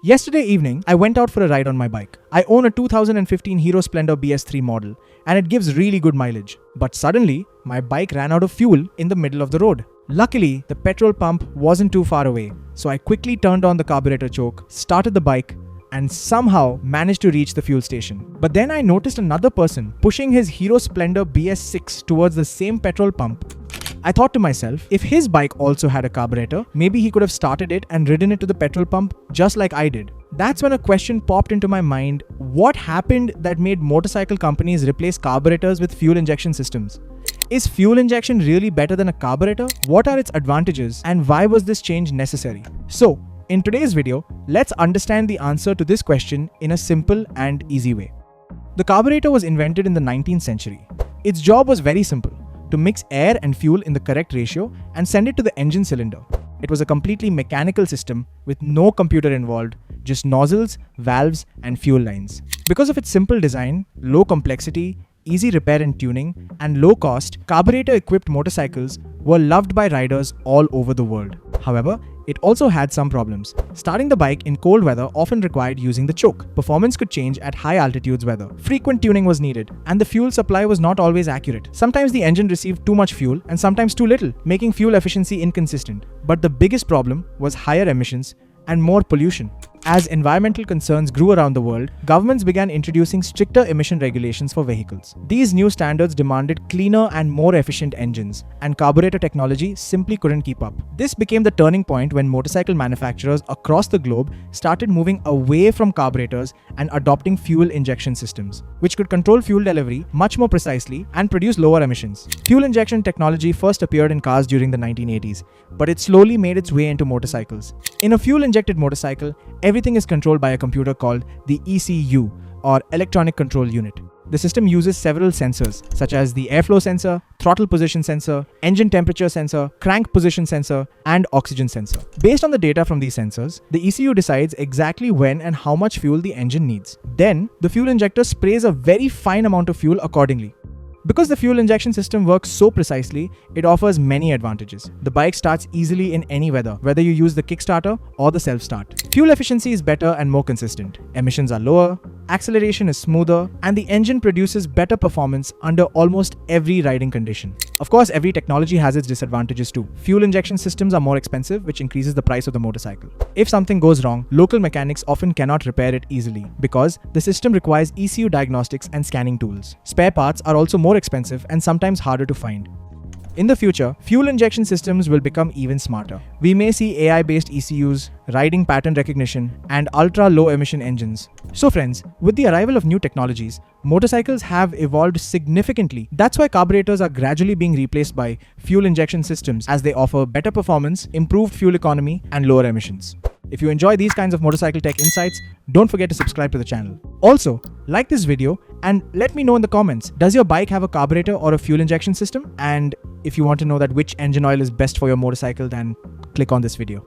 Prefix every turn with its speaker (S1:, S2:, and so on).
S1: Yesterday evening, I went out for a ride on my bike. I own a 2015 Hero Splendor BS3 model and it gives really good mileage. But suddenly, my bike ran out of fuel in the middle of the road. Luckily, the petrol pump wasn't too far away, so I quickly turned on the carburetor choke, started the bike, and somehow managed to reach the fuel station. But then I noticed another person pushing his Hero Splendor BS6 towards the same petrol pump. I thought to myself, if his bike also had a carburetor, maybe he could have started it and ridden it to the petrol pump just like I did. That's when a question popped into my mind: what happened that made motorcycle companies replace carburetors with fuel injection systems? Is fuel injection really better than a carburetor? What are its advantages and why was this change necessary? So, in today's video, let's understand the answer to this question in a simple and easy way. The carburetor was invented in the 19th century. Its job was very simple: to mix air and fuel in the correct ratio and send it to the engine cylinder. It was a completely mechanical system with no computer involved, just nozzles, valves, and fuel lines. Because of its simple design, low complexity, easy repair and tuning, and low cost, carburetor-equipped motorcycles were loved by riders all over the world. However, it also had some problems. Starting the bike in cold weather often required using the choke. Performance could change at high altitudes weather. Frequent tuning was needed, and the fuel supply was not always accurate. Sometimes the engine received too much fuel and sometimes too little, making fuel efficiency inconsistent. But the biggest problem was higher emissions and more pollution. As environmental concerns grew around the world, governments began introducing stricter emission regulations for vehicles. These new standards demanded cleaner and more efficient engines, and carburetor technology simply couldn't keep up. This became the turning point when motorcycle manufacturers across the globe started moving away from carburetors and adopting fuel injection systems, which could control fuel delivery much more precisely and produce lower emissions. Fuel injection technology first appeared in cars during the 1980s, but it slowly made its way into motorcycles. In a fuel-injected motorcycle, everything is controlled by a computer called the ECU, or Electronic Control Unit. The system uses several sensors, such as the airflow sensor, throttle position sensor, engine temperature sensor, crank position sensor, and oxygen sensor. Based on the data from these sensors, the ECU decides exactly when and how much fuel the engine needs. Then, the fuel injector sprays a very fine amount of fuel accordingly. Because the fuel injection system works so precisely, it offers many advantages. The bike starts easily in any weather, whether you use the Kickstarter or the self-start. Fuel efficiency is better and more consistent. Emissions are lower, acceleration is smoother, and the engine produces better performance under almost every riding condition. Of course, every technology has its disadvantages too. Fuel injection systems are more expensive, which increases the price of the motorcycle. If something goes wrong, local mechanics often cannot repair it easily because the system requires ECU diagnostics and scanning tools. Spare parts are also more expensive and sometimes harder to find. In the future, fuel injection systems will become even smarter. We may see AI-based ECUs, riding pattern recognition, and ultra-low emission engines. So friends, with the arrival of new technologies, motorcycles have evolved significantly. That's why carburetors are gradually being replaced by fuel injection systems as they offer better performance, improved fuel economy, and lower emissions. If you enjoy these kinds of motorcycle tech insights, don't forget to subscribe to the channel. Also, like this video and let me know in the comments, does your bike have a carburetor or a fuel injection system? And if you want to know that which engine oil is best for your motorcycle, then click on this video.